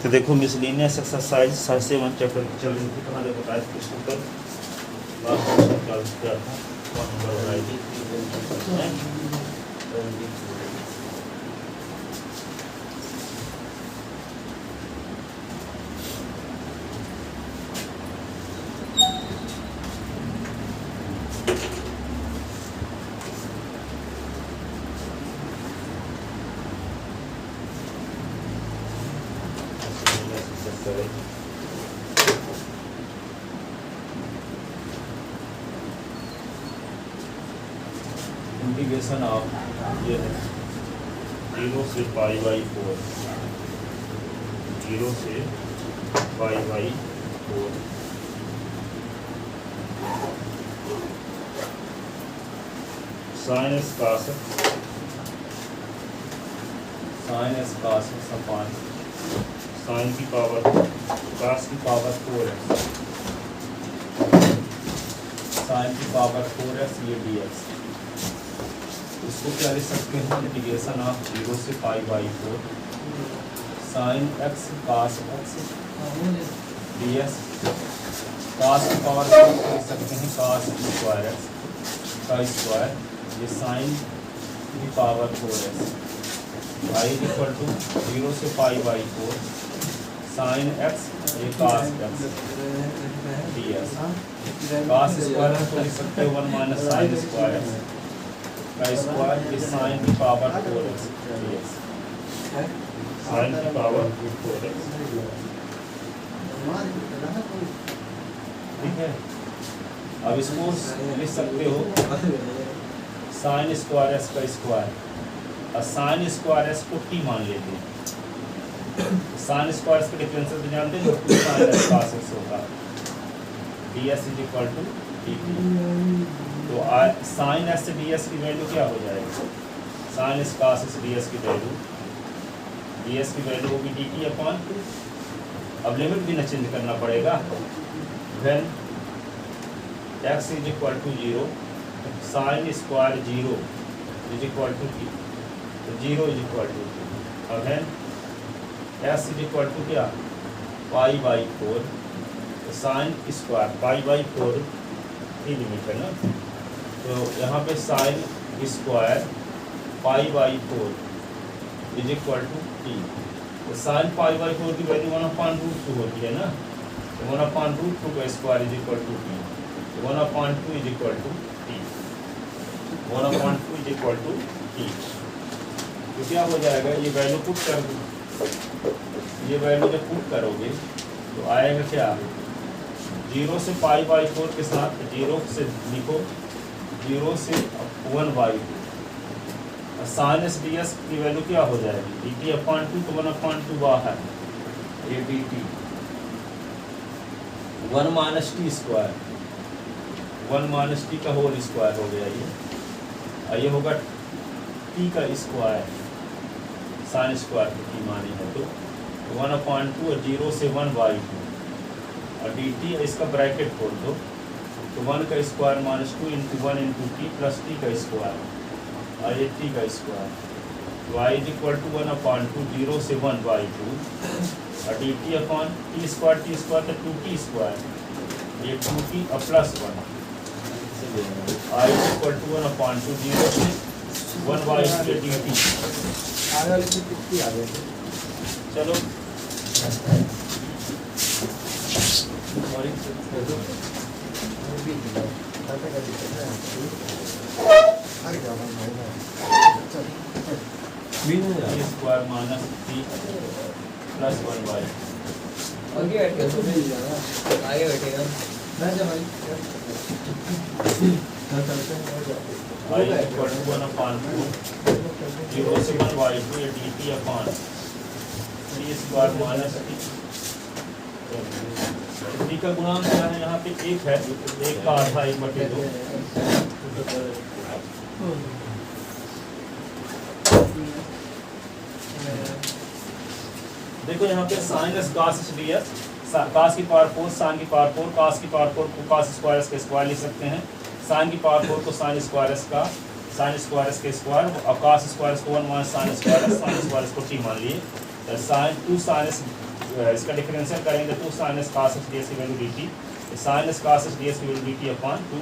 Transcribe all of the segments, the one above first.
तो देखो miscellaneous exercise 7 chapter की चल रही थी। कहाँ देखो टाइप क्वेश्चन पर लास्ट क्वेश्चन क्या था, कौन नंबर हो रहा है इंटीग्रेशन ऑफ ये है 0 से π/4, 0 से π/4 sin s cos upon sin की पावर cos की पावर 4x, sin की पावर 4x ये dx। इसको क्या लिख सकते हैं, इंटीग्रेशन ऑफ 0 से π/4 sin x cos x dx। cos की पावर 4 लिख सकते हैं cos स्क्वायर x का स्क्वायर, ये sin की power 4x y equal to 0 से π/4 sin x ये cos x dx। cos square को लिख सकते हैं 1 माइनस sin स्क्वायर x का स्क्वायर, ये sin की पावर 4x dx। sin की पावर 4x, ठीक है। अब इसको लिख सकते हो sin स्क्वायर x का स्क्वायर, और sin स्क्वायर x को t मान लेते हैं। sin स्क्वायर x का डिफरेंशियल तो जानते हैं, 2 sin x cos x होगा, ds is equal to dt। तो sin s से ds की वैल्यू क्या हो जाएगी, sin s cos s ds की वैल्यू होगी dt अपॉन, अब लिमिट भी न चेंज करना पड़ेगा, when x is equal to 0 sin square 0 is equal to t, तो 0 इज इक्वल टू t। अब when s is equal to क्या, π/4, तो sin स्क्वायर π/4 की लिमिट है ना, तो यहाँ पे sin square π/4 is equal to t, तो sin π/4 की वैल्यू 1/√2 होती है ना, तो 1/√2 का square is equal to t, 1/2 is equal to t, 1/2 is equal to t। तो क्या हो जाएगा, ये वैल्यू पुट कर दो, ये वैल्यू जब पुट करोगे तो आएगा क्या, 0 से π/4 के साथ 0 से लिखो, 0 से 1/2, sin s ds की वैल्यू क्या हो जाएगी, dt/2, तो 1/2 बाहर, ये dt 1 minus t square, 1 minus t का होल स्क्वायर हो गया ये, और ये होगा टी का स्क्वायर, sin स्क्वायर की टी मानी है तो 1/2 और 0 से 1/2, और dt इसका ब्रैकेट खोल दो, तो 1 का square minus 2 into 1 into t plus t का स्क्वायर, और ये टी का square, y is equal to 1/2 0 से 1/2, और dt अपॉन टी स्क्वायर तो 2t स्क्वायर, ये 2t और plus 1, i is equal to 1/2 0 से 1/2 dt। चलो स्क्वायर माइनस टी प्लस 1/2, आगे बैठेगा i इक्वल टू 1/2 0 से 1/2 dt upon T square minus t का गुणांक क्या है, यहाँ पे 1 है, 1 का आधा 1/2। देखो यहाँ पे sin s cos s ds, cos की पावर 4 sin की पावर 4, cos की पावर 4 को cos स्क्वायर s का स्क्वायर लिख सकते हैं, sin की पावर 4 को sin स्क्वायर s का sin स्क्वायर s के स्क्वायर, और cos स्क्वायर s को 1 माइनस sin स्क्वायर s को t मान लिए, sin 2 sin s इसका डिफरेंशियल करेंगे तो साइन cos x ds की value dt, sine cos x ds की वैल्यू dt अपॉन 2।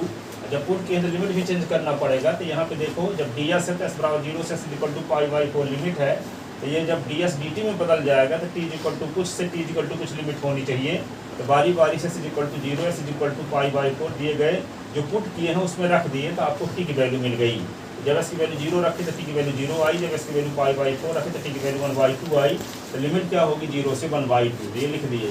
जब पुट के अंदर लिमिट भी चेंज करना पड़ेगा तो यहाँ पे देखो जब ds है तो s बराबर 0 से s equal to pi by 4 limit है, तो ये जब ds dt में बदल जाएगा तो t इक्वल टू कुछ से t इक्वल टू कुछ लिमिट होनी चाहिए। तो बारी बारी से s equal to 0 s equal to pi by 4 दिए गए जो पुट किए हैं उसमें रख दिए तो आपको t की वैल्यू मिल गई। जब s की वैल्यू 0 रखी तो t की वैल्यू 0 आई, जब s की वैल्यू पाई बाई 4 रखी तो t की वैल्यू 1/2 आई। तो लिमिट क्या होगी 0 से 1/2, ये लिख दिए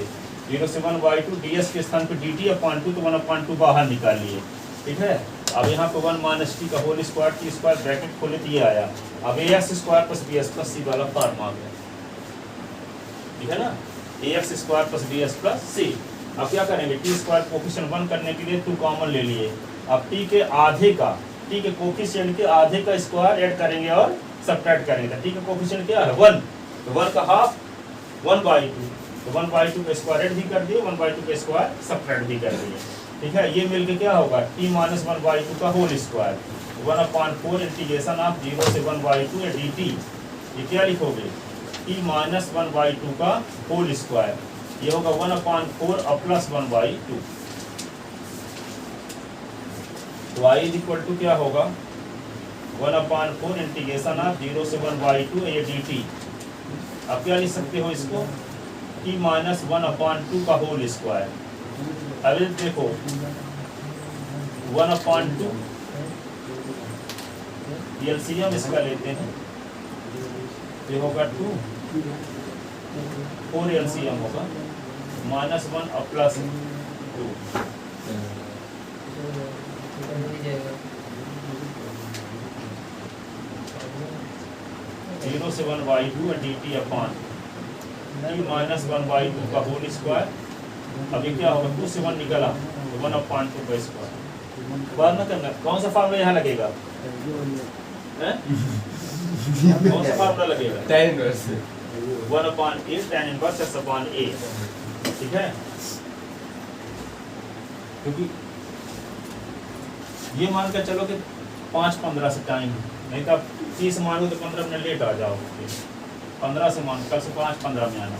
0 से 1/2, ds के स्थान पे dt अपॉन 2 तो 1/2 बाहर निकाल लिए, ठीक है। अब यहाँ पे 1 माइनस टी का whole square, t square bracket खोले तो ये आया। अब a x square plus b x plus c वाला फॉर्म आ गया, ठीक है ना, a x square plus b x plus c. अब क्या करेंगे, टी स्क्वायर कोफिशिएंट 1 करने के लिए 2 कॉमन ले लिए। अब टी के आधे का, टी के कोफिशिएंट के आधे का स्क्वायर ऐड करेंगे और सब्ट्रैक्ट करेंगे। टी का कोफिशिएंट क्या है 1, तो 1 का हाफ 1/2, तो 1/2 का स्क्वायर ऐड भी कर दिए, 1/2 का स्क्वायर सब्ट्रैक्ट भी कर दिए, ठीक है। ये मिलके क्या होगा t माइनस 1/2 का होल स्क्वायर 1/4 इंटीग्रेशन ऑफ 0 से 1/2 dt। ये क्या लिखोगे t माइनस 1/2 का होल स्क्वायर, ये होगा 1/4 और प्लस 1/2। तो i इज इक्वल टू क्या होगा 1/4 इंटीग्रेशन ऑफ 0 से 1/2 ये dt। अब क्या लिख सकते हो इसको t माइनस 1/2 का होल स्क्वायर। अब देखो 1/2 एलसीएम इसका लेते हैं, ये होगा 2, 4 एलसीएम होगा -1 और प्लस 2। 0 से 1/2 dt अपॉन माइनस 1/2 का होल स्क्वायर। अब ये क्या होगा 2 से 1 निकला तो 1/2 का स्क्वायर। बात ना करना कौन सा फार्मूला यहाँ लगेगा, कौन सा फार्मूला लगेगा tan inverse 1/a tan inverse s/a, ठीक है। क्योंकि ये मान कर चलो कि 5:15 से टाइम, नहीं तो आप 30 मानो तो 15 मिनट लेट आ जाओगे, 15 से मान, कल से 5:15 में आना।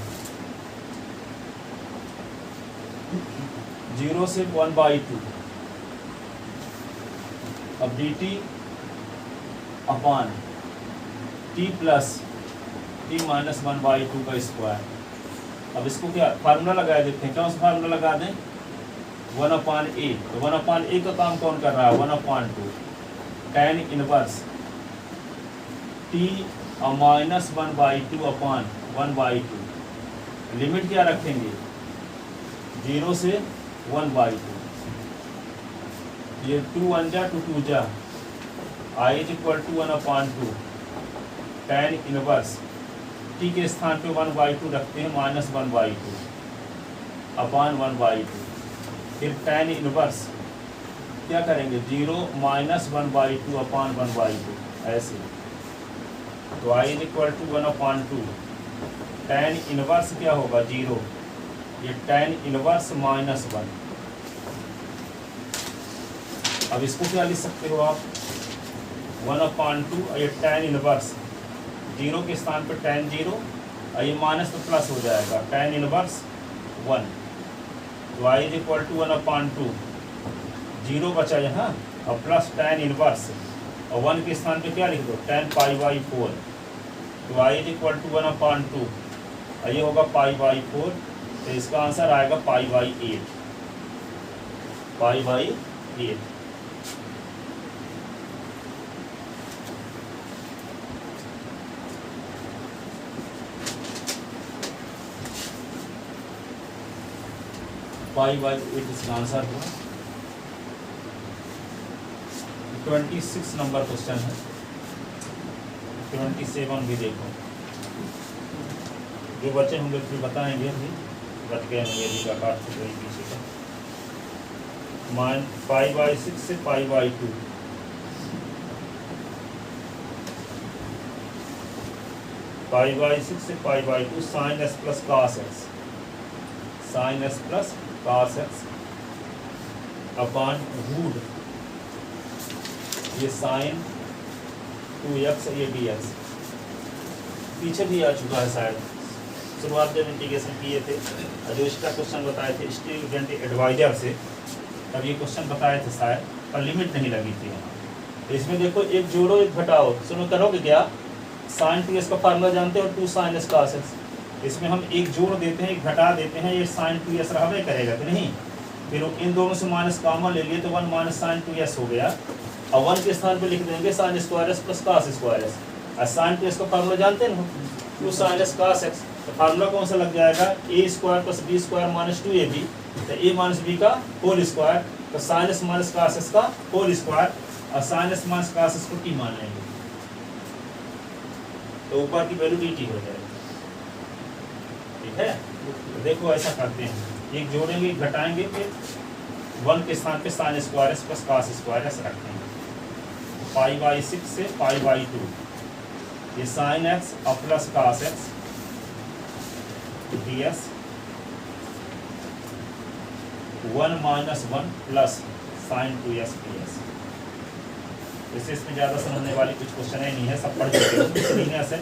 0 से 1/2 अब dt upon t plus t minus 1/2 का स्क्वायर। अब इसको क्या फार्मूला लगा देते हैं, कौन सा फार्मूला लगा दें 1/a। तो 1/a का काम कौन कर रहा है 1/2 tan इनवर्स t और माइनस 1/2 अपॉन 1/2। लिमिट क्या रखेंगे 0 से 1/2, ये 2 1 जा 2 2 जा, i is equal to 1/2 tan inverse t के स्थान पे 1/2 रखते हैं माइनस 1/2 अपॉन 1/2। फिर tan इनवर्स क्या करेंगे 0 माइनस 1/2 अपॉन 1/2 ऐसे। तो i is equal to 1/2 tan inverse क्या होगा 0, ये tan इनवर्स -1। अब इसको क्या लिख सकते हो आप 1/2 और ये tan इनवर्स 0 के स्थान पर tan 0 और ये माइनस तो प्लस हो जाएगा tan इनवर्स 1। तो i इज इक्वल टू 1/2, 0 बचा यहाँ और प्लस tan इनवर्स और 1 के स्थान पे क्या लिख दो tan π/4। तो i इज इक्वल टू 1/2 और ये होगा π/4, तो इसका आंसर आएगा π/8, π/8। π/8 इसका आंसर हुआ। 26 नंबर क्वेश्चन है, 27 भी देखो, जो बच्चे होंगे फिर बताएंगे, अभी बच गए होंगे अभी का काट गई पीछे का। मान π/6 से π/2, π/6 से π/2 sin s plus cos x, sin s plus cos x upon root ये sin 2x ये dx। पीछे भी आ चुका है शायद, शुरुआत जब इंटीग्रेशन किए थे और जो इसका क्वेश्चन बताए थे स्टूडेंट एडवाइजर से, तब ये क्वेश्चन बताए थे शायद, पर लिमिट नहीं लगी थी वहाँ। तो इसमें देखो एक जोड़ो एक घटाओ, सुनो करोगे क्या, साइन 2s का फार्मूला जानते हो, 2 sin s cos s। इसमें हम एक जोड़ देते हैं एक घटा देते हैं, ये sin 2s रहबे करेगा कि नहीं, फिर इन दोनों से माइनस कॉमन ले लिए तो 1 माइनस sin 2s हो गया, और 1 के स्थान पे लिख देंगे sin square s plus cos square s। और sin 2s का फार्मूला जानते हैं ना, 2 sin s cos x। तो फार्मूला कौन सा लग जाएगा, a square plus b square minus 2ab, तो a माइनस b का होल स्क्वायर, तो sin s minus cos s का होल स्क्वायर, और sin s minus cos s को t मान लेंगे, तो ऊपर की वैल्यू dt हो जाएगी। ठीक है, तो देखो ऐसा करते हैं, एक जोड़ेंगे एक घटाएंगे, फिर 1 के स्थान पे sin square s plus cos square s रखेंगे, π/6 से π/2, ये sin x और plus cos x ds 1 minus 1 plus sin 2s ds। वैसे इसमें ज़्यादा समझने वाली कुछ क्वेश्चन ही नहीं है, सब पढ़ चुके हो इसलिए से,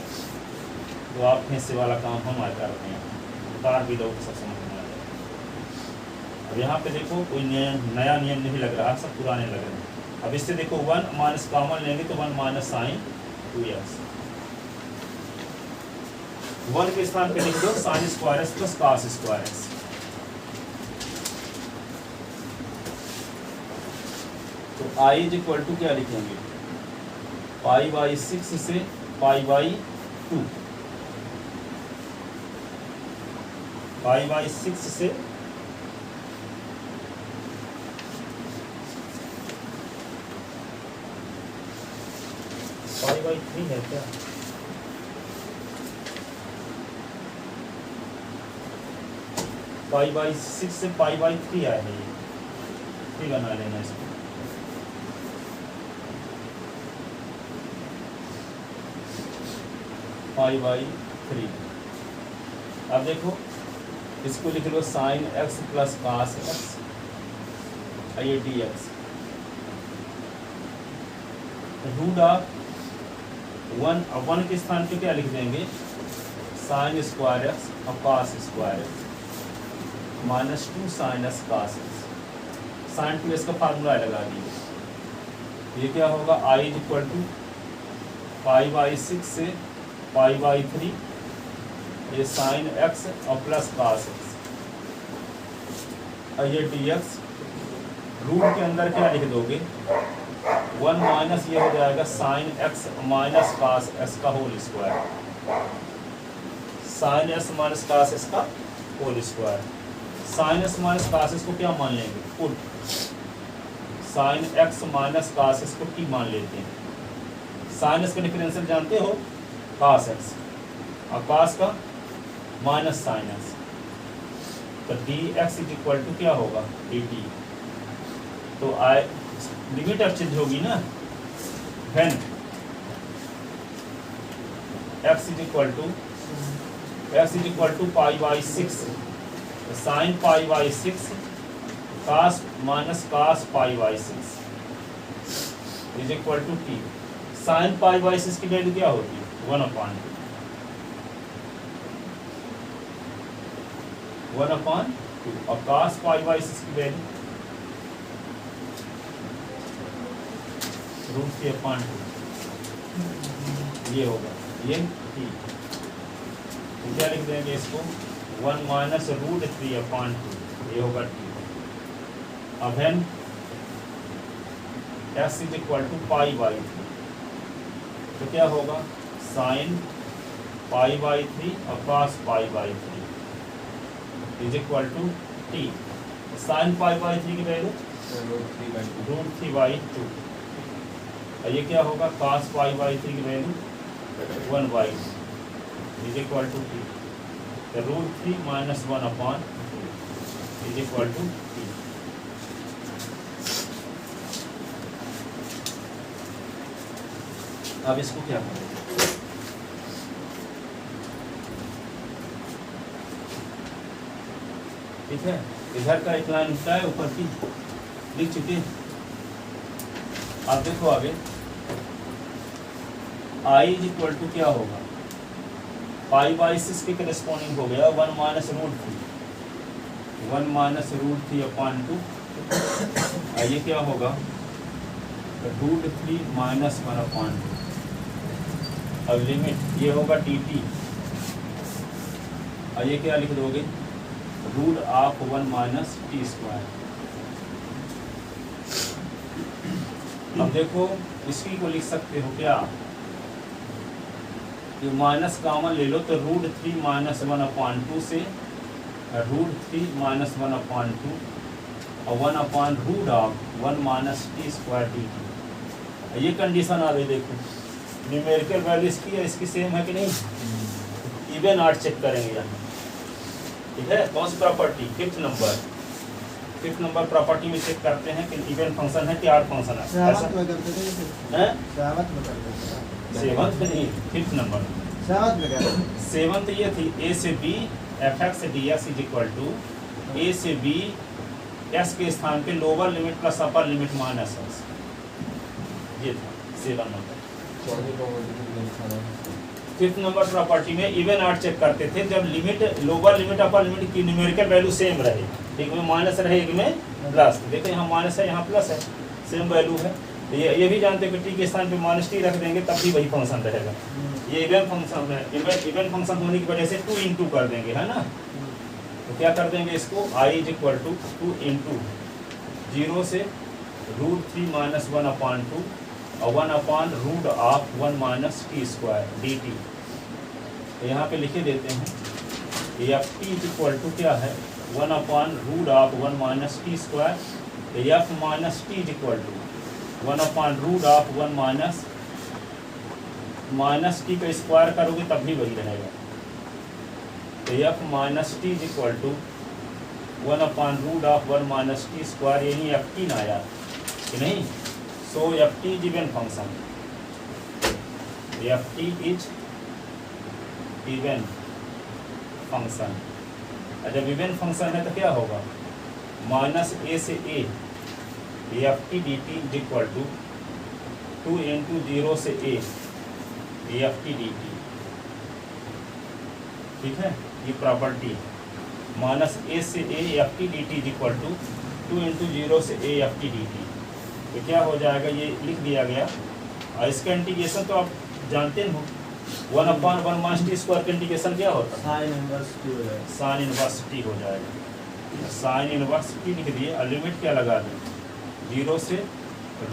तो आप हिस्से वाला काम हम आज करते हैं, उतार भी दो तो सब समझ में आ जाए। अब यहाँ पे देखो कोई नया नियम नहीं लग रहा, सब पुराने लग रहे हैं। अब इससे देखो 1 माइनस कॉमन लेंगे तो 1 माइनस sin 2s, 1 के स्थान पे लिख दो sin square s plus cos square s। तो i इज इक्वल टू क्या लिखेंगे, π/6 से π/2, π/6 से π/3 है क्या, π/6 से π/3 आया है, ये बना लेना इसको। π/3, अब देखो इसको लिख लो sin x plus cos x, ये dx, रूट ऑफ 1, अब 1 के स्थान पे क्या लिख देंगे, sin स्क्वायर x और cos square x minus 2 sin s cos x, sin 2s का फार्मूला लगा दिए, ये क्या होगा, i इज इक्वल टू π/6 से π/3, ये sin x और प्लस cos x, और ये dx, रूट के अंदर क्या लिख दोगे, 1 माइनस ये हो जाएगा sin x minus cos s का whole square, sin s minus cos s का whole square, sin s minus cos s को क्या मान लेंगे, put, sin x minus cos s को t मान लेते हैं, sin s का डिफरेंशियल जानते हो cos x, और cos का माइनस sin s, तो dx इज इक्वल टू क्या होगा, dt। तो लिमिट अब चेंज होगी ना, when x is equal to π/6, तो sin π/6 cos minus cos π/6 is equal to t। sin π/6 की वैल्यू क्या होती है, 1/2, 1/2, और cos π/6 की वैल्यू √3/2, ये होगा, ये t, तो क्या लिख देंगे इसको, 1 माइनस √3/2, ये होगा t। अब है x इज इक्वल टू π/3, तो क्या होगा, sin π/3 और cos π/3 is equal to t। sin π/3 की वैल्यू √3/2, और ये क्या होगा, cos π/3 की value 1/2 is equal to t, तो √3 minus 1/2 is equal to t। अब इसको क्या करें, ठीक है, इधर का एक लाइन उठता है, ऊपर की लिख चुके। अब देखो आगे, i इज इक्वल टू क्या होगा, पाई/6 के करस्पॉन्डिंग हो गया 1 minus root 3, 1 minus root 3 upon 2। ये क्या होगा रूट 3 माइनस 1 अपॉन 2। अब लिमिट ये होगा dt, और ये क्या लिख दोगे root of 1 minus t square. अब देखो इसकी को लिख सकते हो क्या, ये माइनस कॉमन ले लो तो रूट 3 माइनस 1 अपॉन 2 से रूट 3 माइनस 1 अपॉन 2 और 1 upon root of 1 minus t square d t. ये कंडीशन आ गई। देखो न्यूमेरिकल वैल्यू इसकी है, इसकी सेम है कि नहीं। इवन आर्ट चेक करेंगे यहाँ, ठीक है। कौन सी प्रॉपर्टी, फिफ्थ नंबर प्रॉपर्टी में चेक करते हैं कि इवन फंक्शन है कि आर्ट फंक्शन है। सेवंथ में करते थे, सेवंथ में नहीं, फिफ्थ नंबर सेवंथ ये थी ए से b f x d x is equal to a से बी एक्स के स्थान पे lower limit plus upper limit minus x. ये था 7 नंबर। फिफ्थ नंबर प्रॉपर्टी में इवन आर्ट चेक करते थे जब limit lower limit upper limit की न्यूमेरिकल वैल्यू सेम रहे, एक में माइनस रहे एक में प्लस। देखो यहाँ माइनस है यहाँ प्लस है, सेम वैल्यू है। तो ये भी जानते हैं कि टी के स्थान पे माइनस टी रख देंगे तब भी वही फंक्शन रहेगा। ये इवन फंक्शन है, इवन फंक्शन होने की वजह से 2 इंटू कर देंगे, है ना। तो क्या कर देंगे इसको i is equal to 2 into 0 से रूट 3 माइनस 1 अपॉन 2 और 1 upon root of 1 minus t square d t. तो यहाँ पे लिखे देते हैं f t is equal to क्या है 1 upon root of 1 minus t square. तो f minus t is equal to 1 upon root of 1 minus t का स्क्वायर करोगे तब भी वही रहेगा। तो f minus t is equal to 1 upon root of 1 minus t square, यानी एफ टी ना आया कि नहीं। So f t is even function, f t is even function. जब इवन फंक्शन है तो क्या होगा माइनस ए से a f t d t is equal to 2 into 0 से a f t d t, ठीक है। ये प्रॉपर्टी माइनस ए से a f t d t is equal to 2 into 0 से a f t d t. तो क्या हो जाएगा, ये लिख दिया गया। और इसका इंटीग्रेशन तो आप जानते हो 1 अपॉन 1 माइनस टी स्क्वायर का इंटीग्रेशन क्या होता है साइन इनवर्स टी हो जाएगा। साइन इनवर्स टी हो जाएगा। साइन इनवर्स टी लिख दिए और लिमिट क्या लगा दें 0 से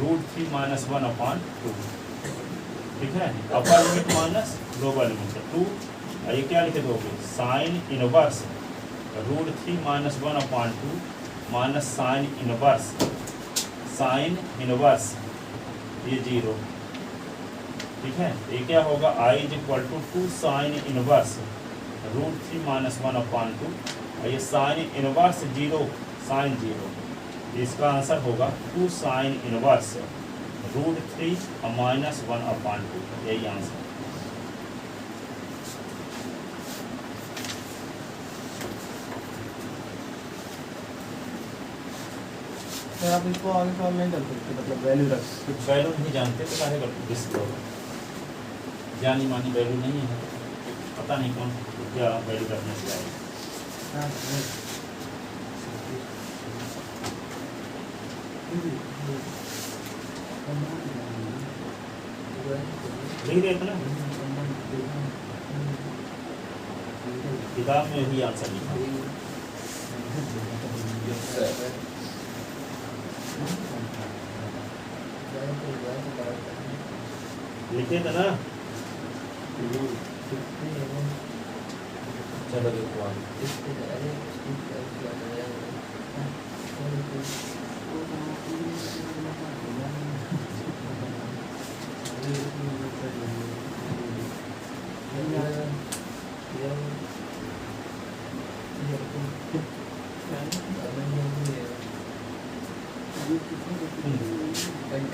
रूट 3 माइनस 1 अपॉन 2, ठीक है। Upper limit minus lower limit 2। और ये क्या लिख दोगे sine inverse root 3 minus 1 upon 2 minus sine inverse ये 0, ठीक है। ये क्या होगा i is equal to 2 sine inverse root 3 minus 1 upon 2 और ये साइन इनवर्स 0 साइन 0। इसका आंसर होगा 2 sine inverse root 3 minus 1 upon 2, यही आंसर। सर आप इसको आगे सॉल्व नहीं कर सकते, मतलब वैल्यू रख कुछ वैल्यू नहीं जानते तो काहे करते डिस्क जानी मानी वैल्यू नहीं है, पता नहीं कौन क्या वैल्यू करने से आएगा। लिख दे इतना, किताब में भी आंसर लिखा लिखे थे ना। चलो देखो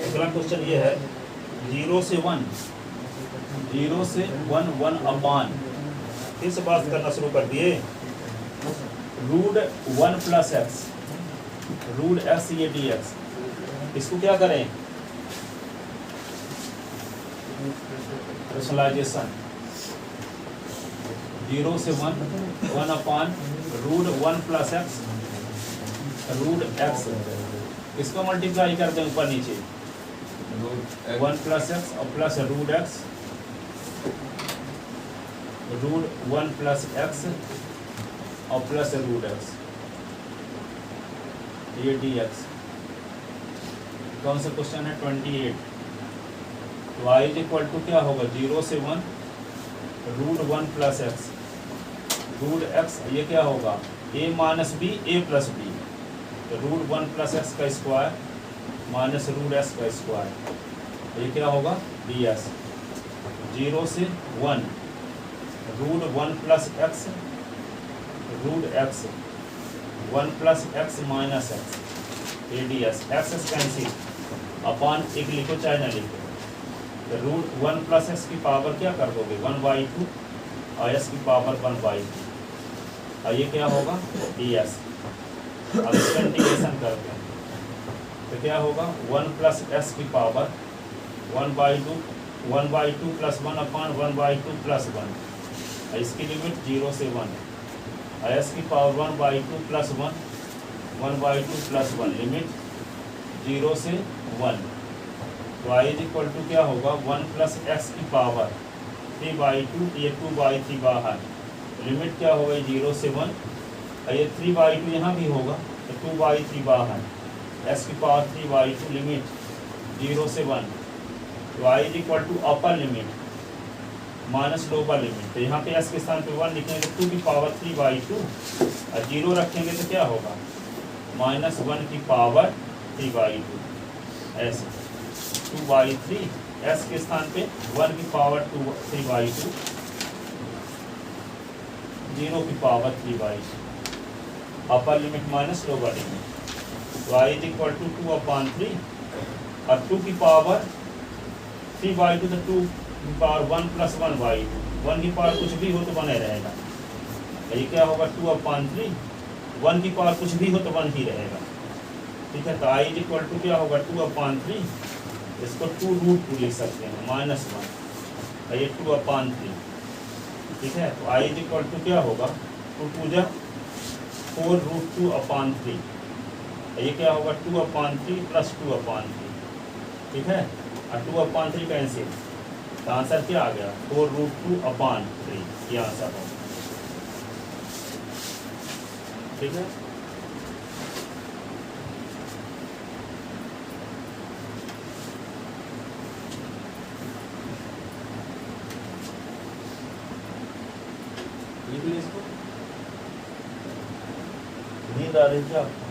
अगला क्वेश्चन ये है 0 से 1 1 अपॉन, फिर से बात करना शुरू कर दिए। Root 1 plus x root x ये डी एक्स, इसको क्या करें रेशनलाइजेशन 0 से 1 1 upon root 1 plus x root x, इसको मल्टीप्लाई करते हैं ऊपर नीचे 1 प्लस एक्स और plus root x root 1 plus x और प्लस रूट एक्स, ये डी एक्स। कौन सा क्वेश्चन है 28। तो आई इज इक्वल टू क्या होगा 0 से 1 root 1 plus x root x, ये क्या होगा a minus b a plus b, तो रूट 1 प्लस एक्स का स्क्वायर माइनस रूट एक्स का स्क्वायर, ये क्या होगा डी एस। 0 से 1 root 1 plus x root x 1 plus x minus x a d s, x cancel upon एक लिखो चाहे ना लिखो, तो रूट 1 प्लस एक्स की पावर क्या कर दोगे 1/2 और एस की पावर 1/2, और ये क्या होगा डी एस। अब इसका इंटीग्रेशन करते हैं तो क्या होगा 1 प्लस एस की पावर 1/2 प्लस 1 अपान 1/2 प्लस 1, और इसकी लिमिट 0 से 1 और एस की पावर 1/2 प्लस 1 1/2 प्लस 1 लिमिट 0 से 1। तो आई इज इक्वल टू क्या होगा 1 प्लस एक्स की पावर 3/2, ये 2/3 बाहर, लिमिट क्या होगा 0 से 1 और ये 3/2 यहाँ भी होगा तो 2/3 बाहर, एस की पावर 3/2 लिमिट 0 से 1। तो I is equal to upper limit minus lower limit, तो यहाँ पे एस के स्थान पे 1 लिखेंगे तो 2 की पावर 3/2 और 0 रखेंगे तो क्या होगा माइनस 1 की पावर 3/2, ऐसे 2/3 एस के स्थान पे 1 की पावर 3/2 0 की पावर 3/2, अपर लिमिट माइनस लोअर लिमिट। तो आई इज इक्वल टू 2/3 और 2 की पावर 3/2 तो 2 की पावर 1 प्लस 1/2, 1 की पावर कुछ भी हो तो 1 रहेगा, ये क्या होगा 2/3, 1 की पावर कुछ भी हो तो 1 ही रहेगा, ठीक है। तो आई इज इक्वल टू क्या होगा 2/3, इसको 2√2 लिख सकते हैं -1, ये 2/3, ठीक है। तो आई इज इक्वल टू क्या होगा 2 2 जा 4√2/3, ये क्या होगा 2/3 प्लस 2/3, ठीक है, और 2/3 कैंसिल, तो आंसर क्या आ गया 4√2/3, ये आंसर होगा, ठीक है। लिख ली इसको, नींद आ रही क्या आपको?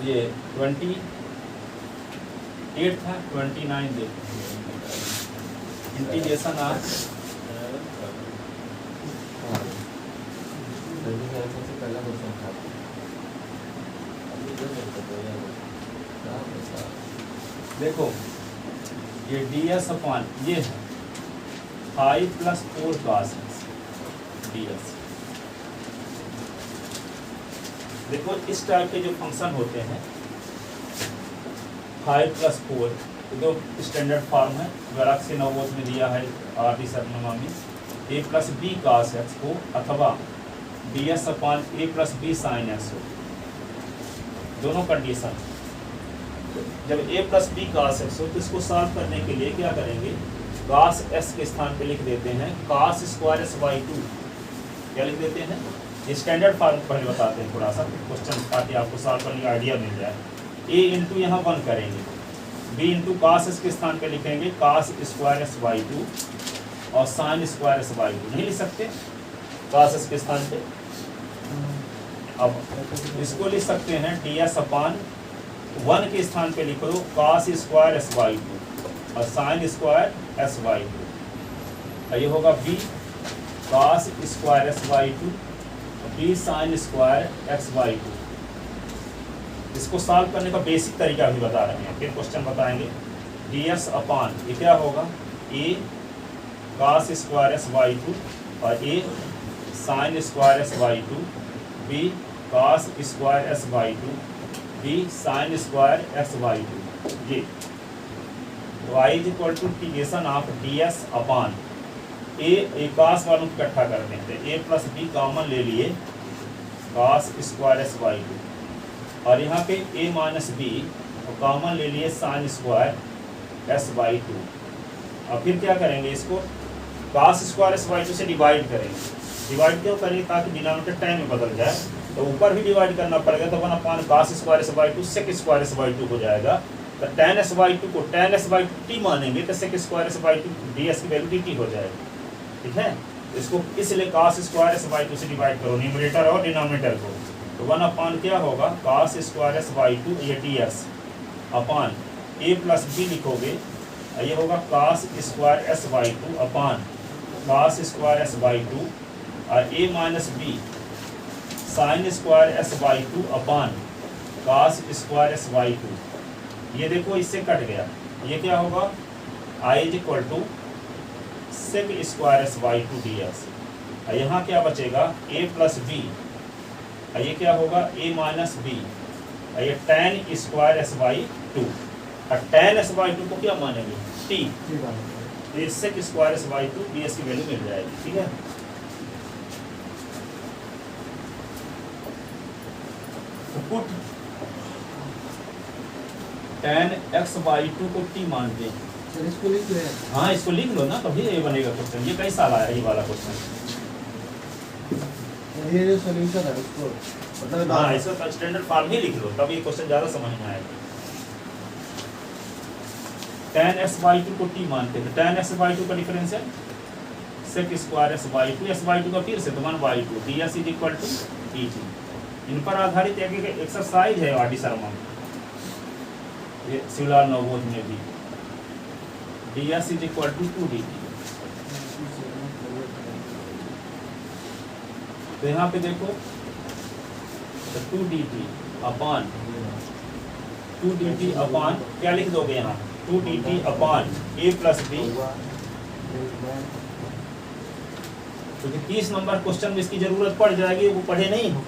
ये 28 था, 29 देखो इंटीग्रेशन आप पहला क्वेश्चन था देखो, ये डी एस अपॉन ये 5 + 4 cos डी एस। देखो इस टाइप के जो फंक्शन होते हैं 5 + 4, जो स्टैंडर्ड फॉर्म है, वर्ग से 9 में दिया है आरटी शर्मा में, a + b cos x को अथवा ds upon a + b sin x हो, दोनों कंडीशन। जब a + b cos x हो तो इसको सॉल्व करने के लिए क्या करेंगे, cos s के स्थान पे लिख देते हैं cos स्क्वायर s/2, क्या लिख देते हैं, स्टैंडर्ड फॉर्म पहले बताते हैं थोड़ा सा क्वेश्चन, ताकि आपको सॉल्व करने का आइडिया मिल जाए। a इंटू यहाँ 1 करेंगे, b इंटू cos s के स्थान पे लिखेंगे cos स्क्वायर s/2 और sin स्क्वायर s/2, नहीं लिख सकते cos s के स्थान पे। अब इसको लिख सकते हैं ds अपॉन 1 के स्थान पे लिखो cos स्क्वायर s/2 और sin स्क्वायर s/2, ये होगा b cos square s/2 b sin square x/2। इसको सॉल्व करने का बेसिक तरीका भी बता रहे हैं, फिर क्वेश्चन बताएंगे। ds अपॉन ये क्या होगा a cos स्क्वायर s/2 और a sin square s/2 b cos square s/2 b sin square s/2, ये। तो i is equal to integration of ds upon a cos वालों को इकट्ठा कर देते हैं, ए प्लस बी कॉमन ले लिए, cos square s by two, और यहाँ पे ए माइनस बी कॉमन ले लिए sine square s by two. और फिर क्या करेंगे, इसको cos square s by two से डिवाइड करेंगे। डिवाइड क्यों करेंगे, ताकि डिनोमिनेटर टाइम में बदल जाए, तो ऊपर भी डिवाइड करना पड़ेगा, तो 1 cos square s by two sec square s by two हो जाएगा। तो tan एस बाई टू को tan s by two t मानेंगे, तो sec square s by two d s की वैल्यू डी टी हो जाएगी। ठीक है, इसको इसलिए cos square s by two से डिवाइड करो न्यूमरेटर और डिनोमिनेटर को, तो 1 क्या होगा, cos square s by two ये t S upon a plus b लिखोगे, ये होगा cos square s by two upon cos square s by two, और a minus b sine square s by two upon cos square s by two. ये देखो इससे cut गया, ये क्या होगा, I is equal to sec square s by two d s. यहाँ क्या बचेगा, ए प्लस बी, ये क्या होगा, ए माइनस बी, ये tan square s by two, और tan एस बाई टू को क्या मानेंगे, टी, ये sec square s by two d s की वैल्यू मिल जाएगी। ठीक है, तो put tan x by two को t मानते हैं। सर इसको लिख ले। हाँ, इसको लिख लो ना, तभी ये बनेगा क्वेश्चन। ये कैसा आया ये वाला क्वेश्चन, ये जो सॉल्यूशन है उसको मतलब हाँ इसका स्टैंडर्ड फॉर्म ही लिख लो, तब ये क्वेश्चन ज़्यादा समझ में आएगा। tan x बाई टू को t मानते हैं, tan x बाई टू का डिफरेंस है sec square s by two, s by two का फिर से तो 1 by two, d s is equal to t t. इन पर आधारित एक एक्सरसाइज है आर डी शर्मा में, ये शिवलाल नवबोध में भी, d s is equal to 2 d t. तो यहाँ पे देखो, तो 2 d t upon 2 d t upon क्या लिख दोगे यहाँ, 2 d t upon a plus b. क्योंकि 30 नंबर क्वेश्चन में इसकी जरूरत पड़ जाएगी, वो पढ़े नहीं हो,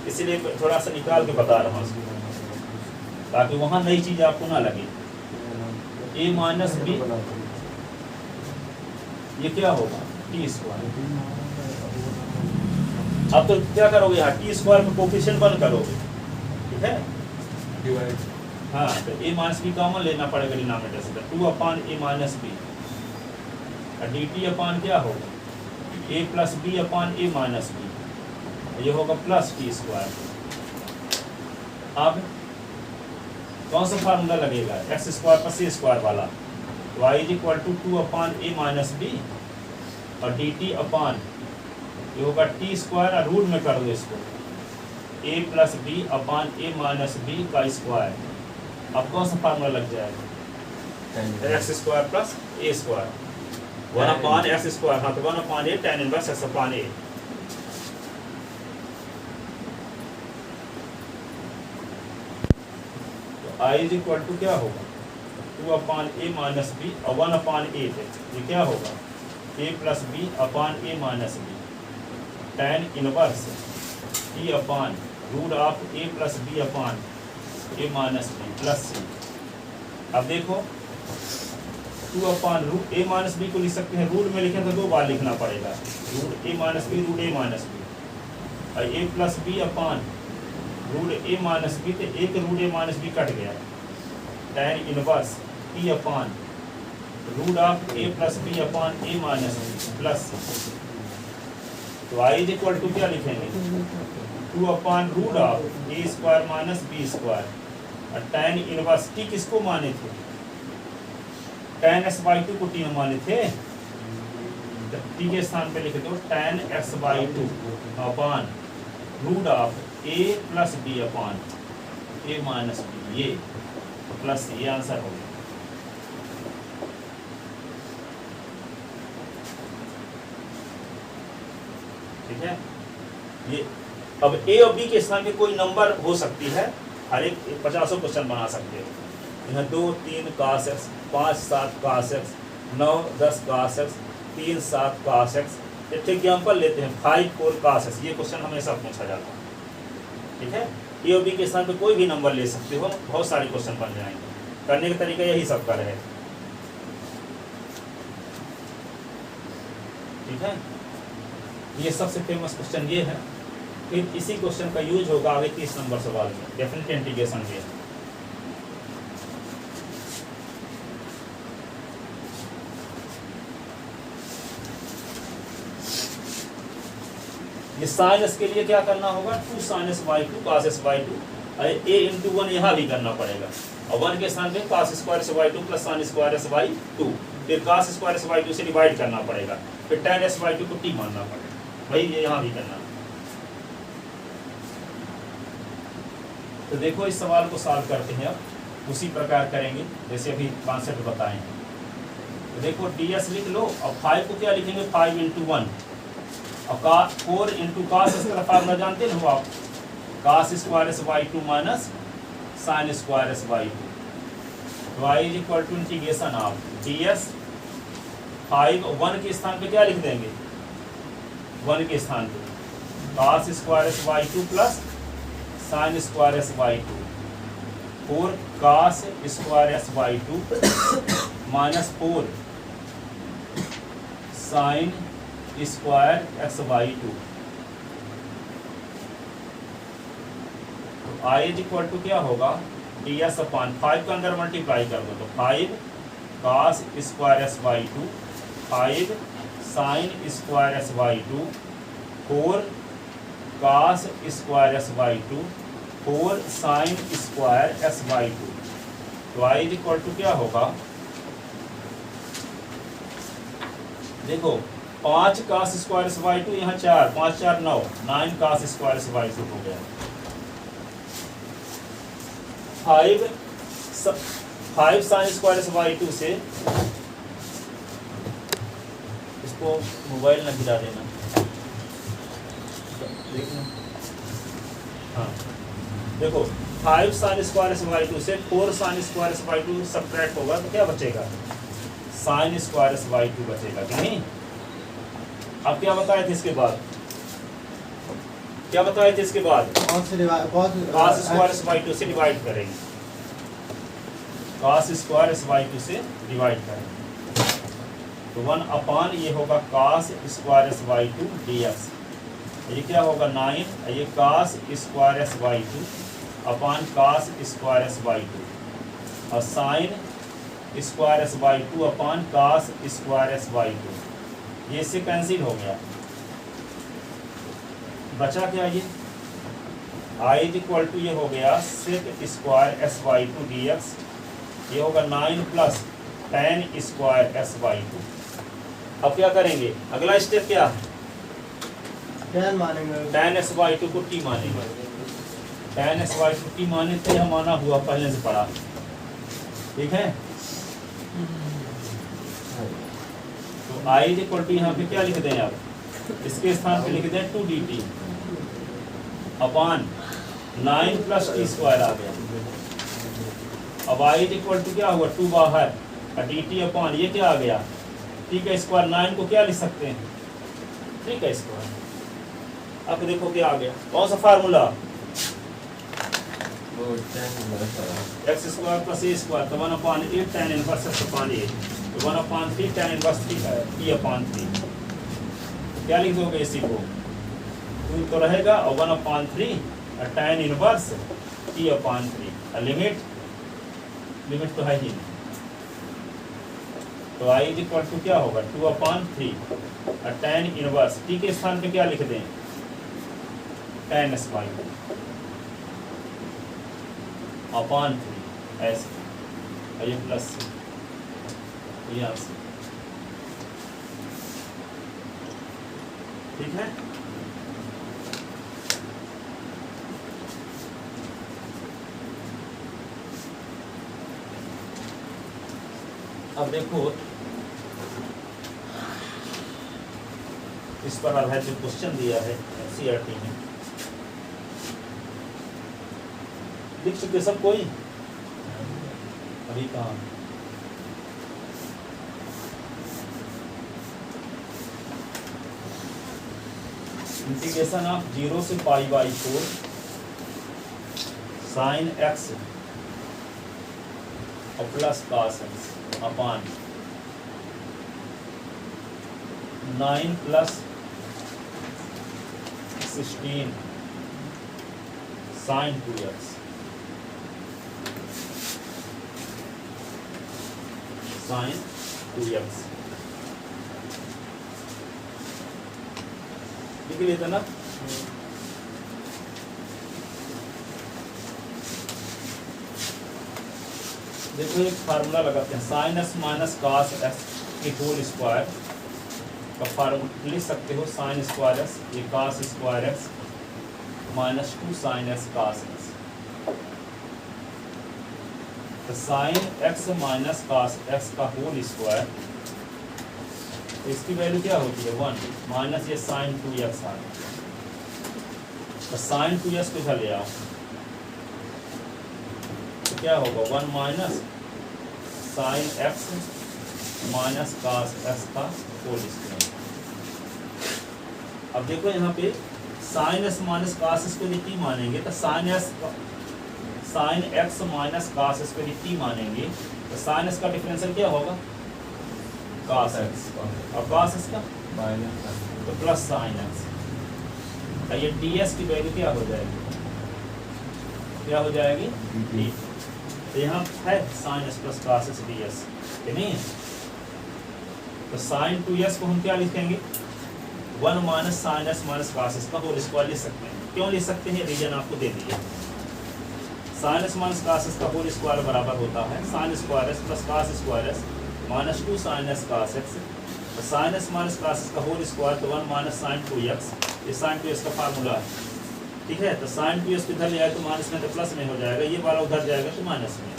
इसलिए थोड़ा सा निकाल के बता रहा हूँ, ताकि वहाँ नई चीज आपको ना लगे। ए माइनस बी, ये क्या होगा, टी स्क्वायर। अब तो क्या करोगे यहाँ, टी स्क्वायर में कोफिशिएंट 1 करोगे, ठीक है, डिवाइड। हाँ, तो ए माइनस बी कॉमन लेना पड़ेगा डिनोमिनेटर से, 2 अपान ए माइनस बी, और डी टी अपान क्या होगा, a plus b upon a minus b, ये होगा प्लस टी स्क्वायर। अब कौन सा फार्मूला लगेगा, x square plus a square वाला, y is equal to 2 upon a minus b, और डी टी अपान ये होगा टी स्क्वायर, और रूट में कर दो इसको, ए plus b upon a minus B का स्क्वायर। अब कौन सा फार्मूला लग जाएगा, x square plus a square, 1 upon x square, हाँ तो 1 अपान ए tan इनवर्स एक्स अपान ए। तो आई इज इक्वल टू क्या होगा, 2 अपान ए माइनस बी, और 1 अपान ए थे, ये क्या होगा, a plus b upon a minus b, tan inverse e upon root of a plus b upon a minus b plus c. अब देखो 2 upon root a minus b को लिख सकते हैं, रूट में लिखें तो 2 बार लिखना पड़ेगा, root a minus b root a minus b, और a plus b upon root a minus b, तो एक root a minus b cut गया, tan inverse e upon root of a plus b upon a minus b plus c. तो I is equal to क्या लिखेंगे, 2 upon root of a square minus b square, और tan inverse t किसको माने थे, tan x by two को T में माने थे, तो टी के स्थान पे लिख दो tan x by two upon root of a plus b upon a minus b, ये प्लस ये आंसर हो गया। ठीक है, ये अब ए और बी के स्थान पे कोई नंबर हो सकती है, हर एक 50 क्वेश्चन बना सकते हो। यहाँ 2 3 cos x, 5 7 cos x, 9 10 cos x, 3 7 cos x। एक एग्जाम्पल लेते हैं 5 4 cos x, ये क्वेश्चन हमेशा पूछा जाता है। ठीक है, ए और बी के स्थान पे कोई भी नंबर ले सकते हो, बहुत सारे क्वेश्चन बन जाएंगे। करने का तरीका यही सबका रहेगा। है, ये सबसे फेमस क्वेश्चन ये है। फिर इसी क्वेश्चन का यूज होगा आगे 30 नंबर सवाल में, डेफिनेट इंटीग्रेशन में। ये साइनस के लिए क्या करना होगा, 2 sin y2 cos y2, a into 1 यहाँ भी करना पड़ेगा, और 1 के स्थान पे cos square y2 plus sin square y2, फिर cos स्क्वायर y2 से डिवाइड करना पड़ेगा, फिर tan y2 को t मानना पड़ेगा, भाई ये यहाँ भी करना। तो देखो इस सवाल को सॉल्व करते हैं, अब उसी प्रकार करेंगे जैसे अभी कॉन्सेप्ट बताए हैं। तो देखो ds लिख लो, और 5 को क्या लिखेंगे, 5 इंटू 1, और 4 इंटू cos इसका फार्मूला जानते हो आप, cos square y2 minus sin square y2, तो y is equal to integration of ds 5, 1 के स्थान पे क्या लिख देंगे, 1 के स्थान पे cos square y2 plus sin square y2, 4 cos square y2 minus 4 sin square y2, तो i इज इक्वल टू क्या होगा, ds अपॉन 5 का अंदर मल्टीप्लाई कर दो, तो 5 cos square y2, 5 sin square y2, 4 cos square y2, 4 sin square y2, तो i is equal to क्या होगा, देखो 5 cos स्क्वायर y2 यहाँ 4, 5 4 9, 9 cos स्क्वायर y2 हो गया, 5 sin स्क्वायर y2 से, इसको मोबाइल न गिरा देना, देखना, हाँ देखो 5 sin स्क्वायर y2 से 4 sin स्क्वायर y2 सब्ट्रैक्ट होगा तो क्या बचेगा, sin स्क्वायर y2 बचेगा कि नहीं। अब क्या बताए थे इसके बाद, क्या बताए थे इसके बाद, cos स्क्वायर y2 से डिवाइड करेंगे, cos स्क्वायर y2 से डिवाइड करेंगे, तो 1 अपॉन ये होगा cos स्क्वायर y2 dx, ये क्या होगा 9, ये cos square y2 upon cos square y2, और sin square y2 upon cos square y2, ये इससे कैंसिल हो गया, बचा क्या ये, i इज इक्वल टू ये हो गया sec स्क्वायर sy2 dx, ये होगा 9 प्लस tan स्क्वायर sy2। अब क्या करेंगे, अगला स्टेप क्या, tan मानेंगे, tan sy2 को t मानेंगे, tan sy2 t माने थे, यह माना हुआ पहले से पढ़ा, ठीक है। तो i इज इक्वल टू यहाँ पे क्या लिख दें आप, इसके स्थान पे लिख दें 2 dt upon 9 plus t square आ गया, अब i इज इक्वल टू क्या हुआ, 2 बाहर, और dt अपॉन ये क्या आ गया, t का स्क्वायर, 9 को क्या लिख सकते हैं, 3 का स्क्वायर। अब देखो क्या आ गया, कौन सा formula, x square plus a square, तो 1/8 tan इनवर्स x अपॉन ए, तो 1/3 tan इनवर्स t अपॉन 3, क्या लिख दोगे इसी को, 2 तो रहेगा, और 1/3 tan inverse t upon 3, limit तो है ही नहीं, तो i इज इक्वल टू क्या होगा, 2/3 और tan इनवर्स t के स्थान पे क्या लिख दें, tan स्क्वायर अपॉन 3 ऐसे, और ये प्लस यहाँ से, ठीक है। अब देखो इस पर आधारित जो क्वेश्चन दिया है एनसीईआरटी में, लिख चुके सब कोई, अभी कहाँ, इंटीग्रेशन ऑफ 0 से π/4 sin x और प्लस cos x अपॉन 9 प्लस 16 साइन 2x साइन 2x लिख लेते ना। देखो एक फार्मूला लगाते हैं, sine s minus cos s की होल स्क्वायर का फार्मूला लिख सकते हो, साइन स्क्वायर एस ये cos square x minus 2 sine s cos x. तो sine x minus cos x का होल स्क्वायर, तो इसकी वैल्यू क्या होती है 1 माइनस ये साइन 2x आ गया। तो साइन 2x को इधर ले आओ तो क्या होगा 1 minus sine x minus cos x का होल स्क्वायर। अब देखो यहाँ पे sine s minus cos s को यदि t मानेंगे तो sine x minus cos s को यदि t मानेंगे तो साइन एस का डिफरेंशियल क्या होगा कास एक्स, और कास एस का माइनस तो प्लस साइन एक्स। ये ds की वैल्यू क्या हो जाएगी, क्या हो जाएगी d। तो यहाँ है sine s plus cos s ds है नहीं। तो साइन 2s को हम क्या लिखेंगे 1 minus sine s minus cos s का होल स्क्वायर लिख सकते हैं। क्यों लिख सकते हैं, रीजन आपको दे दिए। Sine s minus cos s का होल स्क्वायर बराबर होता है sine square s plus cos square s minus 2 sine s cos x. तो sine s minus cos s का होल स्क्वायर तो 1 माइनस साइन 2x, ये साइन 2x का formula है, ठीक है। तो साइन 2x को इधर ले आए तो माइनस में तो प्लस में हो जाएगा, ये वाला उधर जाएगा तो माइनस में।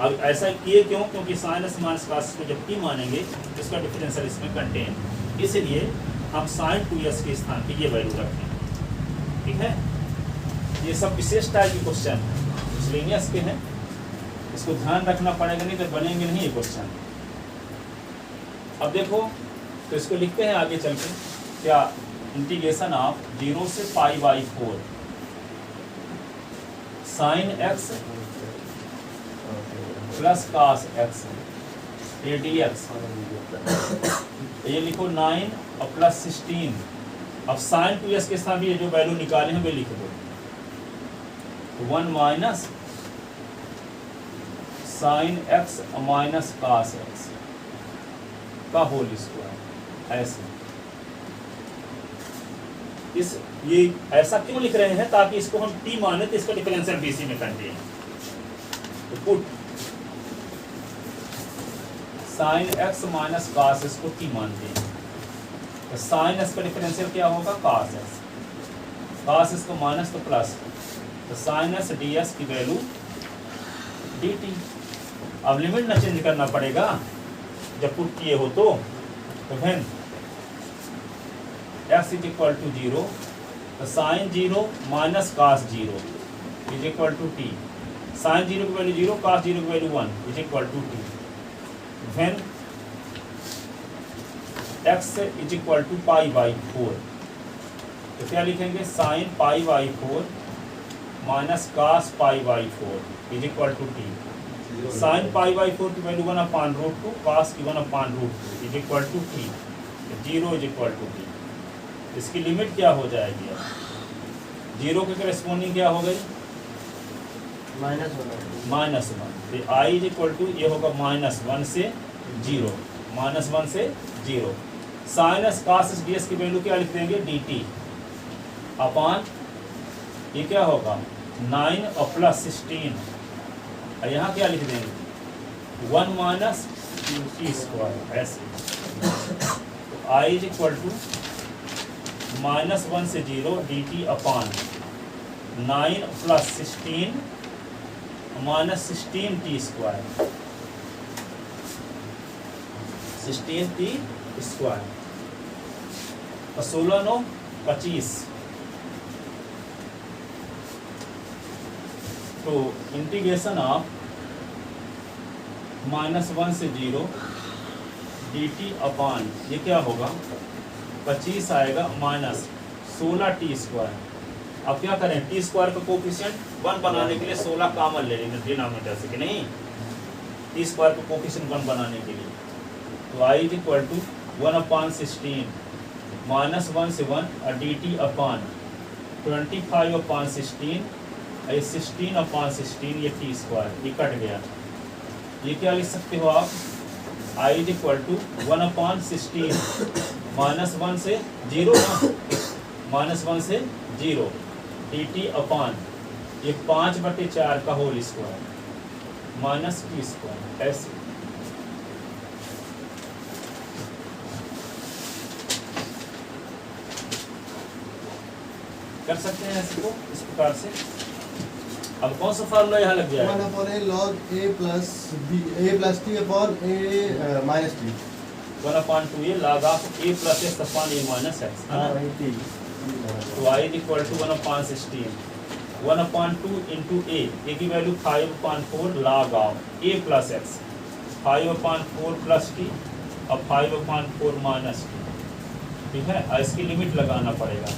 अब ऐसा किए क्यों, क्योंकि sine s minus cos s को जब t मानेंगे तो इसका डिफरेंशियल इसमें कंटेन, इसलिए हम साइन 2s के स्थान पे ये वैल्यू रखें, ठीक है। ये सब विशेष टाइप के क्वेश्चन मिसलेनियस के हैं, इसको ध्यान रखना पड़ेगा, नहीं तो बनेंगे नहीं ये क्वेश्चन। अब देखो तो इसको लिखते हैं आगे चल के, क्या इंटीग्रेशन ऑफ 0 से π/4 sine x plus cos x ये dx, ये लिखो 9 और प्लस 16। अब साइन 2s के साथ भी ये जो वैल्यू निकाले हैं वे लिख दो, 1 minus sine x minus cos x का होल स्क्वायर। ऐसे इस ये ऐसा क्यों लिख रहे हैं, ताकि इसको हम t माने तो इसका डिफरेंशियल BC में कंटेन। तो put sine x minus cos x को t मानते हैं, तो साइन एक्स का डिफरेंशियल क्या होगा कास एक्स, कास एक्स को माइनस तो प्लस, तो साइन एक्स ds की वैल्यू dt। अब लिमिट ना चेंज करना पड़ेगा जब पुट किए हो तो when x is equal to 0 तो sine 0 minus cos 0 is equal to t। Sine 0 की वैल्यू 0, कास 0 की value 1 is equal to t। When x is equal to π/4 तो क्या लिखेंगे sign π/4 minus cos π/4 is equal to t। Sine π/4 की value 1/√2, cos की 1/√2 is equal to t। 0 is equal to t। इसकी limit क्या हो जाएगी, 0 के करेस्पॉन्डिंग क्या हो गई -1। तो i इज इक्वल टू ये होगा -1 से 0, -1 से 0। साइन एस कास एस ds की वैल्यू क्या लिख देंगे dt अपॉन ये क्या होगा 9 और प्लस 16, और यहाँ क्या लिख देंगे 1 माइनस t स्क्वायर। ऐसे तो i इज इक्वल टू -1 से 0 dt अपॉन 9 प्लस 16 minus 16 t square, 16 t square. और 16 9 25। तो इंटीग्रेशन ऑफ -1 से 0 dt अपॉन ये क्या होगा 25 आएगा माइनस 16 t स्क्वायर। अब क्या करें, टी स्क्वायर का कोफिशिएंट 1 बनाने के लिए 16 कॉमन ले लेंगे डिनोमिनेटर से, कि नहीं, टी स्क्वायर का कोफिशिएंट 1 बनाने के लिए। तो i इज इक्वल टू 1/16 -1 से 1 और dt अपॉन 25 अपॉन 16, ये 16 अपॉन 16, ये t स्क्वायर, ये कट गया। ये क्या लिख सकते हो आप, I is equal to 1 upon 16 -1 से 0 ना, -1 से 0 dt अपॉन ये 5/4 का whole square minus t square, ऐसे। कर सकते हैं ऐसे को इस प्रकार से। अब कौन सा फार्मूला यहाँ लग जाएगा, 1 upon a log a plus b a plus t upon a minus t। 1/2a log of a plus x upon a minus x, है ना। वही t। तो I is equal to 1/16 1/2 into a की value 5/4 log of a plus x, 5/4 plus t और 5/4 minus t, ठीक है। और इसकी लिमिट लगाना पड़ेगा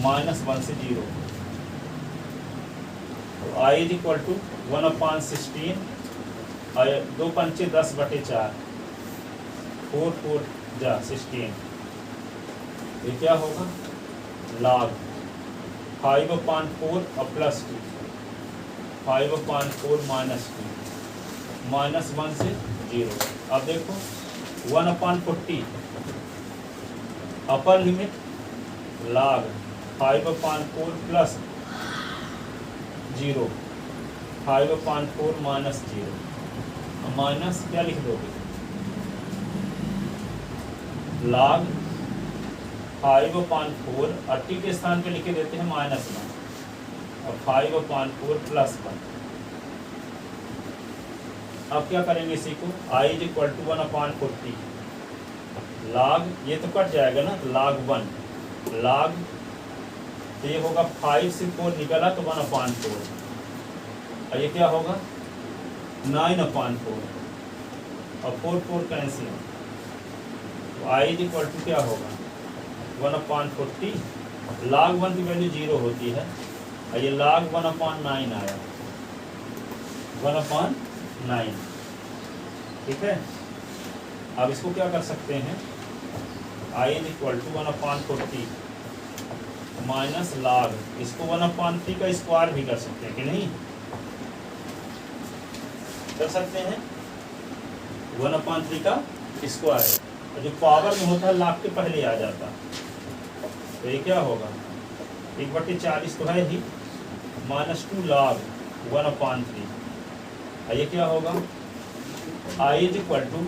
-1 से 0। तो I इज इक्वल टू 1/16 और 2 पंचे 10/4 4 4 जा 16, ये क्या होगा log 5/4 और प्लस 2 5/4 माइनस 2 -1 से 0। अब देखो 1/40 upper limit log 5/4 plus 0 5/4 minus 0, minus क्या लिख दोगे log 5/4 और t के स्थान पे लिखे देते हैं -1 और 5/4 प्लस 1। अब क्या करेंगे इसी को, I is equal to 1/40 log, ये तो कट जाएगा ना, log 1 log, तो ये होगा 5 से 4 निकला तो 1/4 और ये क्या होगा 9/4 और 4 4 कैंसिल। तो I इज इक्वल टू क्या होगा 1/40 log 1 की वैल्यू 0 होती है और ये log 1/9 आया 1/9, ठीक है। अब इसको क्या कर सकते हैं, I is equal to 1/40 minus log, इसको 1/3 का स्क्वायर भी कर सकते हैं कि नहीं, कर सकते हैं 1/3 का स्क्वायर, जो पावर में होता है लाख के पहले आ जाता। तो ये क्या होगा 1/40 तो है ही, -2 log 1/3, और ये क्या होगा I is equal to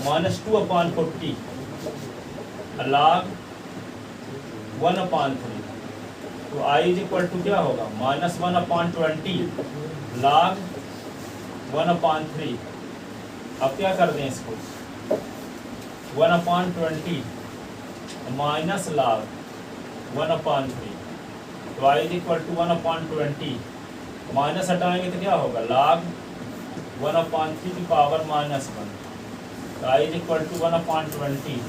-2/40 log 1/3। तो I इज इक्वल टू क्या होगा -1/20 log 1/3। अब क्या कर दें इसको 1/20 माइनस log 1/3। तो I is equal to 1/20 minus हटाएंगे तो क्या होगा log 1/3 की पावर -1। तो I इज इक्वल टू 1/20,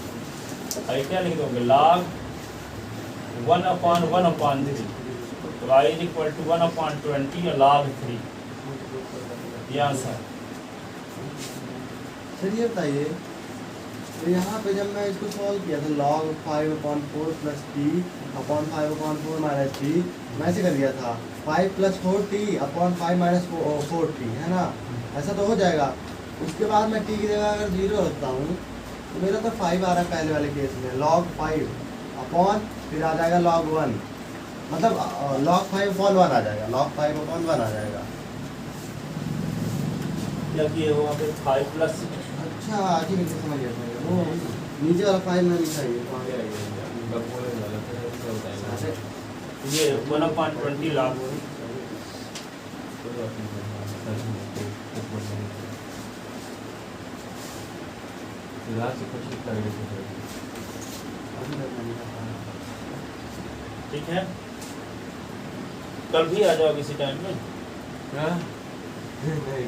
आई क्या लिख दोगे log 1/1/3। तो I इज इक्वल टू 1/20 या log 3, ये आंसर। सर ये बताइए, तो यहाँ पे जब मैं इसको सॉल्व किया था log 5/4 plus t upon 5/4 minus t, मैं ऐसे कर दिया था 5 + 4t अपॉन 5 - 4t, है ना, ऐसा तो हो जाएगा। उसके बाद मैं t की जगह अगर 0 रखता हूँ तो मेरा तो 5 आ रहा है पहले वाले केस में, log 5 अपॉन फिर आ जाएगा log 1, मतलब log 5/1 आ जाएगा, log 5/1 आ जाएगा। क्या किए हो वहाँ पे 5 प्लस, अच्छा आज ही मिलकर समझ गया था, वो नीचे वाला 5 में लिखा है ये, तो आगे आइए। ये 1/20 log ठीक है। कल भी आ जाओ किसी टाइम में,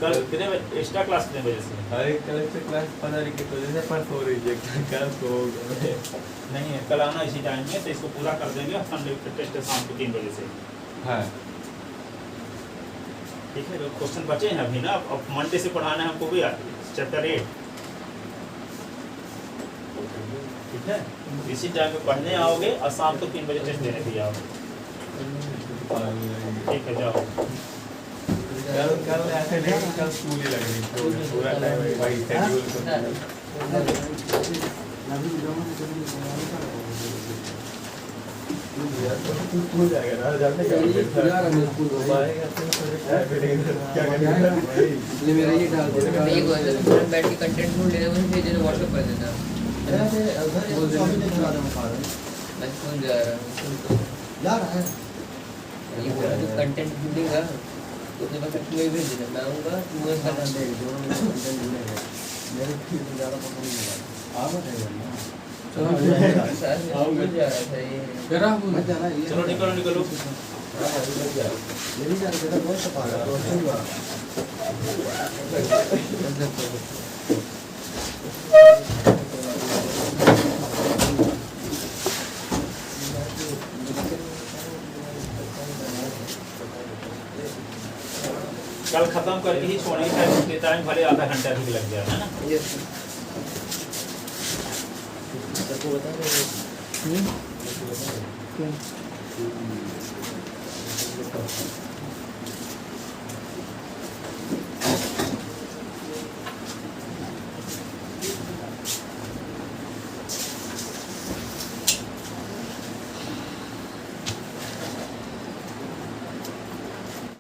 कल कितने बजे एक्स्ट्रा क्लास कितने बजे से, अरे कल से क्लास 15 की वजह से पर सो रही है, कल सो गए। नहीं है कल आना इसी टाइम में, तो इसको पूरा कर देंगे। संडे टेस्ट है शाम को 3 बजे से, हाँ ठीक है। क्वेश्चन बचे हैं अभी ना, अब मंडे से पढ़ाना है हमको भी चैप्टर 8, ठीक ठीक है, इसी टाइम पे पढ़ने आओगे और शाम को 3 बजे टेस्ट देने के लिए आओगे। ठीक है, जाओ। कल ऐसे नहीं कि कल स्कूल ही लगनी पूरा टाइम भाई शेड्यूल स्कूल जाएगा ना जाने का क्या करेंगे मेरा ये डाल देना ये बोल रहे थे बैठ के कंटेंट ढूंढ लेना मुझे भेज देना व्हाट्सएप कर देना ऐसे उधर बोल स्वामी ने खिला दे मखा रहे मैं स्कूल जा रहा हूँ यार है ये बोल रहा कंटेंट ढूंढेगा तो उसने बस तुम्हें भेज देना मैं आऊँगा तुम मैं उसका कर देंगे दोनों में कंटेंट ढूंढेंगे मेरे फिर तो ज़्यादा पसंद नहीं लगा आप बताइए ना साथ में स्कूल जा रहा था ये मत जाना ये चलो निकलो निकलो। मेरी जान बेटा बहुत सफा है रोशन हुआ कल खत्म करके ही सोने का टाइम भले आधा घंटा अधिक लग गया है ना। सबको बता रहे